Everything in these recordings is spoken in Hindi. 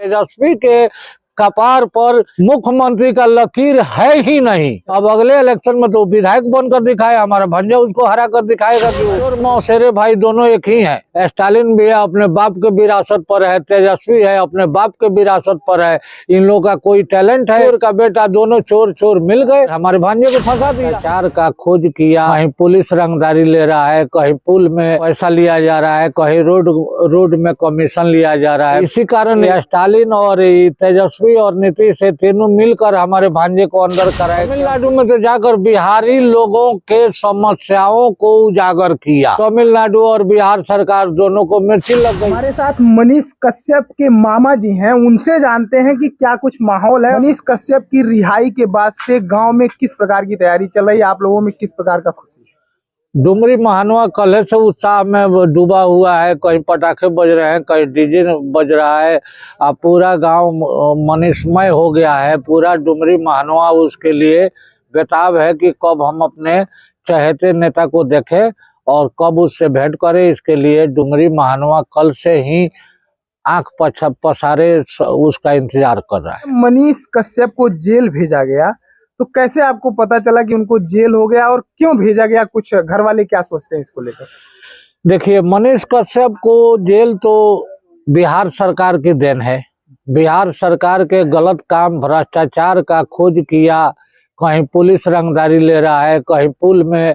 तेजस्वी के कपार पर मुख्यमंत्री का लकीर है ही नहीं। अब अगले इलेक्शन में तो विधायक बनकर दिखाए, हमारा भंजा उसको हरा कर दिखाएगा कि और मौसेरे भाई दोनों एक ही हैं। स्टालिन भी है अपने बाप के विरासत पर है, तेजस्वी है अपने बाप के विरासत पर है। इन लोगों का कोई टैलेंट है, चोर का बेटा दोनों चोर चोर मिल गए, हमारे भांजे को फंसा दिया। चार का खोज किया, कहीं पुलिस रंगदारी ले रहा है, कहीं पुल में पैसा लिया जा रहा है, कहीं रोड में कमीशन लिया जा रहा है। इसी कारण स्टालिन और तेजस्वी और नीतीश से तीनों मिलकर हमारे भांजे को अंदर कराए। तमिलनाडु में तो जाकर बिहारी लोगों के समस्याओं को उजागर किया। तमिलनाडु और बिहार सरकार दोनों को मिर्ची लग गई। हमारे साथ मनीष कश्यप के मामा जी हैं, उनसे जानते हैं कि क्या कुछ माहौल है। मनीष कश्यप की रिहाई के बाद से गांव में किस प्रकार की तैयारी चल रही है, आप लोगों में किस प्रकार का खुशी है? डुमरी महानवा कल से उत्साह में डूबा हुआ है। कहीं पटाखे बज रहे हैं, कहीं डीजे बज रहा है। अब पूरा गांव मनीषमय हो गया है। पूरा डुमरी महानवा उसके लिए बेताब है कि कब हम अपने चहेते नेता को देखें और कब उससे भेंट करें। इसके लिए डुमरी महानवा कल से ही आंख पसारे उसका इंतजार कर रहा है। मनीष कश्यप को जेल भेजा गया, तो कैसे आपको पता चला कि उनको जेल हो गया और क्यों भेजा गया? कुछ घर वाले क्या सोचते हैं इसको लेकर? देखिए, मनीष कश्यप को जेल तो बिहार सरकार की देन है। बिहार सरकार के गलत काम, भ्रष्टाचार का खोज किया। कहीं पुलिस रंगदारी ले रहा है, कहीं पुल में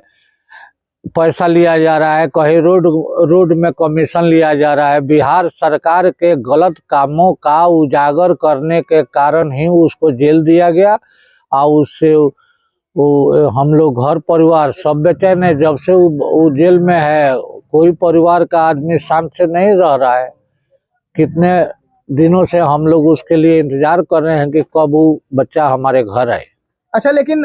पैसा लिया जा रहा है, कहीं रोड में कमीशन लिया जा रहा है। बिहार सरकार के गलत कामों का उजागर करने के कारण ही उसको जेल दिया गया। और उससे हम लोग घर परिवार सब बेचैन है। जब से वो जेल में है, कोई परिवार का आदमी शांत से नहीं रह रहा है। कितने दिनों से हम लोग उसके लिए इंतजार कर रहे हैं कि कब वो बच्चा हमारे घर आए। अच्छा, लेकिन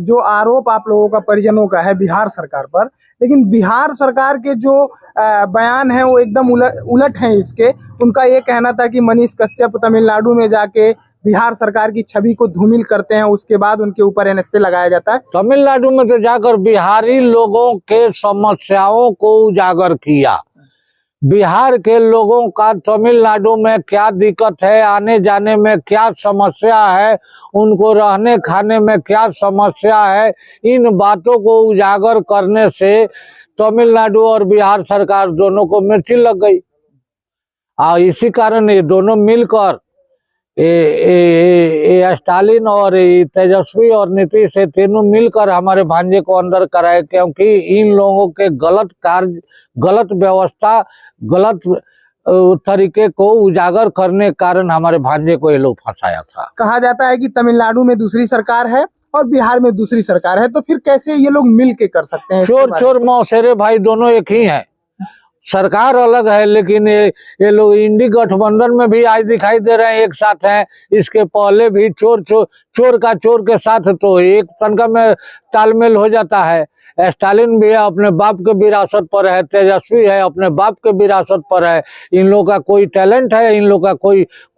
जो आरोप आप लोगों का, परिजनों का है बिहार सरकार पर, लेकिन बिहार सरकार के जो बयान है वो एकदम उलट है इसके। उनका ये कहना था कि मनीष कश्यप तमिलनाडु में जाके बिहार सरकार की छवि को धूमिल करते हैं, उसके बाद उनके ऊपर एनएसए लगाया जाता है। तमिलनाडु में तो जाकर बिहारी लोगों के समस्याओं को उजागर किया। बिहार के लोगों का तमिलनाडु में क्या दिक्कत है, आने जाने में क्या समस्या है, उनको रहने खाने में क्या समस्या है, इन बातों को उजागर करने से तमिलनाडु और बिहार सरकार दोनों को मिर्ची लग गई। और इसी कारण ये दोनों मिलकर स्टालिन और तेजस्वी और नीतीश से तीनों मिलकर हमारे भांजे को अंदर कराए। क्योंकि इन लोगों के गलत कार्य, गलत व्यवस्था, गलत तरीके को उजागर करने के कारण हमारे भांजे को ये लोग फंसाया था। कहा जाता है कि तमिलनाडु में दूसरी सरकार है और बिहार में दूसरी सरकार है, तो फिर कैसे ये लोग मिल के कर सकते हैं? चोर चोर मौसेरे भाई दोनों एक ही हैं। सरकार अलग है, लेकिन ये लोग इंडी गठबंधन में भी आज दिखाई दे रहे हैं, एक साथ हैं। इसके पहले भी चोर का चोर के साथ तो एक तनका में तालमेल हो जाता है। स्टालिन भी है अपने बाप के विरासत पर है, तेजस्वी है अपने बाप के विरासत पर है। इन लोगों का कोई टैलेंट है, इन लोगों का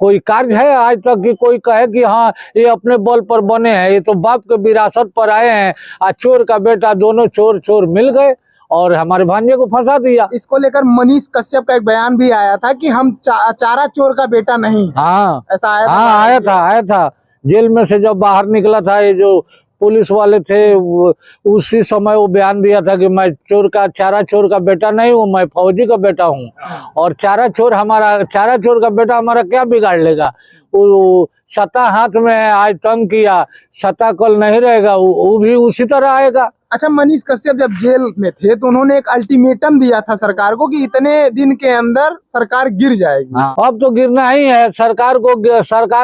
कोई कार्य है आज तक कि कोई कहे कि हाँ ये अपने बल पर बने हैं? ये तो बाप के विरासत पर आए हैं। और चोर का बेटा दोनों चोर चोर मिल गए और हमारे भांजे को फंसा दिया। इसको लेकर मनीष कश्यप का एक बयान भी आया था कि हम चारा चोर का बेटा नहीं। हाँ, ऐसा आया था? हाँ, आया था। जेल में से जब बाहर निकला था, ये जो पुलिस वाले थे उसी समय वो बयान दिया था कि मैं चारा चोर का बेटा नहीं हूँ, मैं फौजी का बेटा हूँ। और चारा चोर का बेटा हमारा क्या बिगाड़ लेगा? वो सत्ता हाथ में है, आज तंग किया, सत्ता कल नहीं रहेगा, वो भी उसी तरह आएगा। अच्छा, मनीष कश्यप जब जेल में थे तो उन्होंने एक अल्टीमेटम दिया था सरकार को कि इतने दिन के अंदर सरकार गिर जाएगी। हाँ, अब तो गिरना ही है। सरकार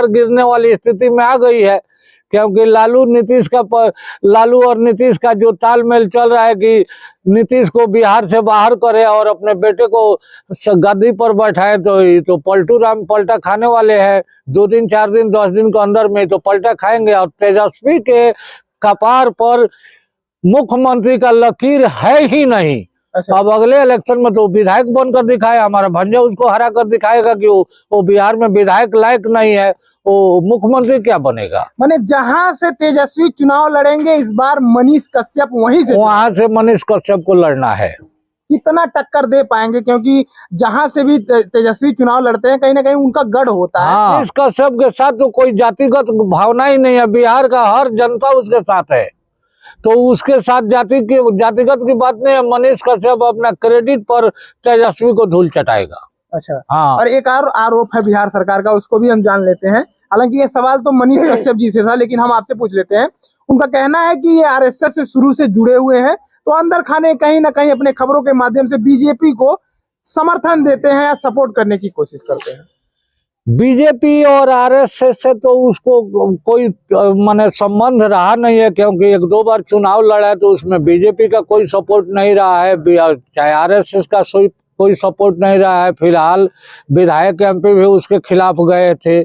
गिरने वाली स्थिति में आ गई है। क्योंकि लालू और नीतीश का जो तालमेल चल रहा है कि नीतीश को बिहार से बाहर करे और अपने बेटे को गद्दी पर बैठाए, तो पलटू राम पलटा खाने वाले हैं। 2 दिन 4 दिन 10 दिन के अंदर में तो पलटा खाएंगे। और तेजस्वी के कपार पर मुख्यमंत्री का लकीर है ही नहीं। अच्छा। अब अगले इलेक्शन में तो विधायक बनकर दिखाए, हमारा भंजा उसको हरा कर दिखाएगा कि वो बिहार में विधायक लायक नहीं है, वो मुख्यमंत्री क्या बनेगा? माने जहां से तेजस्वी चुनाव लड़ेंगे इस बार मनीष कश्यप वहां से मनीष कश्यप को लड़ना है। कितना टक्कर दे पाएंगे, क्योंकि जहां से भी तेजस्वी चुनाव लड़ते हैं कहीं ना कहीं उनका गढ़ होता है। हाँ, इसका सबके साथ तो कोई जातिगत भावना ही नहीं है। बिहार का हर जनता उसके साथ है, तो उसके साथ जातिगत की बात नहीं है। मनीष कश्यप अपना क्रेडिट पर तेजस्वी को धूल चटाएगा। अच्छा, हाँ, और एक और आरोप है बिहार सरकार का, उसको भी हम जान लेते हैं। हालांकि ये सवाल तो मनीष कश्यप जी से था, लेकिन हम आपसे पूछ लेते हैं। उनका कहना है कि ये आरएसएस से शुरू से जुड़े हुए हैं, तो अंदर खाने कहीं ना कहीं अपने खबरों के माध्यम से बीजेपी को समर्थन देते हैं या सपोर्ट करने की कोशिश करते हैं। बीजेपी और आरएसएस से तो उसको कोई माने संबंध रहा नहीं है, क्योंकि एक दो बार चुनाव लड़ा है, तो उसमें बीजेपी का कोई सपोर्ट नहीं रहा है, चाहे आरएसएस का कोई सपोर्ट नहीं रहा है। फिलहाल विधायक एमपी भी उसके खिलाफ गए थे,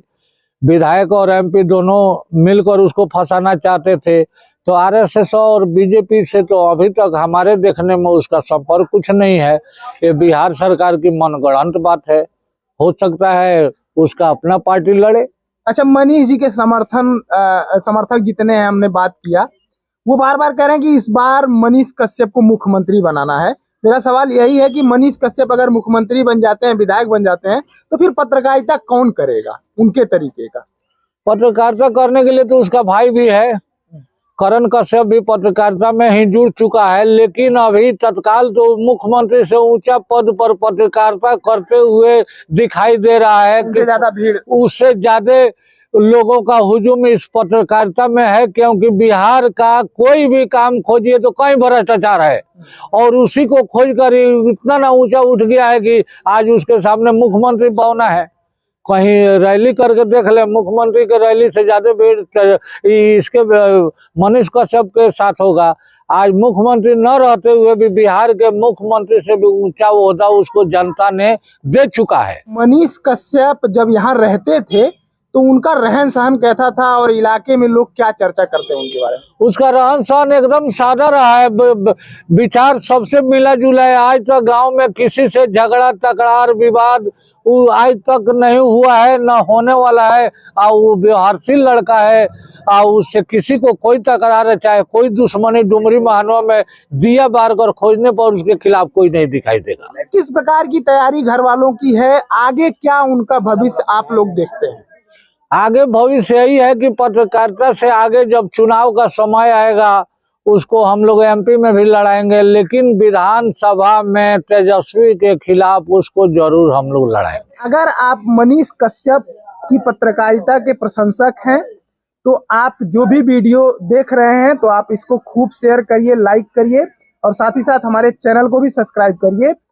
विधायक और एमपी दोनों मिलकर उसको फंसाना चाहते थे। तो आरएसएस और बीजेपी से तो अभी तक हमारे देखने में उसका संपर्क कुछ नहीं है। ये बिहार सरकार की मनगढ़ंत बात है। हो सकता है उसका अपना पार्टी लड़े। अच्छा, मनीष जी के समर्थक जितने हैं, हमने बात किया, वो बार बार कह रहे हैं कि इस बार मनीष कश्यप को मुख्यमंत्री बनाना है। मेरा सवाल यही है कि मनीष कश्यप अगर मुख्यमंत्री बन जाते हैं, विधायक बन जाते हैं, तो फिर पत्रकारिता कौन करेगा उनके तरीके का? पत्रकारिता करने के लिए तो उसका भाई भी है, करण कश्यप भी पत्रकारिता में ही जुड़ चुका है। लेकिन अभी तत्काल तो मुख्यमंत्री से ऊंचा पद पर पत्रकारिता करते हुए दिखाई दे रहा है कि उससे ज्यादा लोगों का हुजूम इस पत्रकारिता में है, क्योंकि बिहार का कोई भी काम खोजिए तो कहीं भ्रष्टाचार है, और उसी को खोज कर इतना ना ऊंचा उठ गया है कि आज उसके सामने मुख्यमंत्री बनना है। कहीं रैली करके देख ले, मुख्यमंत्री के रैली से ज्यादा भीड़ इसके मनीष कश्यप के साथ होगा। आज मुख्यमंत्री न रहते हुए भी बिहार के मुख्यमंत्री से भी ऊंचा ओहदा उसको जनता ने दे चुका है। मनीष कश्यप जब यहाँ रहते थे तो उनका रहन सहन कैसा था, और इलाके में लोग क्या चर्चा करते हैं उनके बारे में? उसका रहन सहन एकदम सादा रहा है, विचार सबसे मिला जुला है। आज तक गांव में किसी से झगड़ा तकरार विवाद आज तक नहीं हुआ है, न होने वाला है। और वो व्यवहारशील लड़का है, और उससे किसी को कोई तकरार है, चाहे कोई दुश्मनी डुमरी महानवा में दिया बार कर खोजने पर उसके खिलाफ कोई नहीं दिखाई देगा। किस प्रकार की तैयारी घर वालों की है, आगे क्या उनका भविष्य आप लोग देखते हैं? आगे भविष्य यही है कि पत्रकारिता से आगे जब चुनाव का समय आएगा उसको हम लोग एमपी में भी लड़ाएंगे, लेकिन विधानसभा में तेजस्वी के खिलाफ उसको जरूर हम लोग लड़ाएंगे। अगर आप मनीष कश्यप की पत्रकारिता के प्रशंसक हैं, तो आप जो भी वीडियो देख रहे हैं तो आप इसको खूब शेयर करिए, लाइक करिए, और साथ ही साथ हमारे चैनल को भी सब्सक्राइब करिए।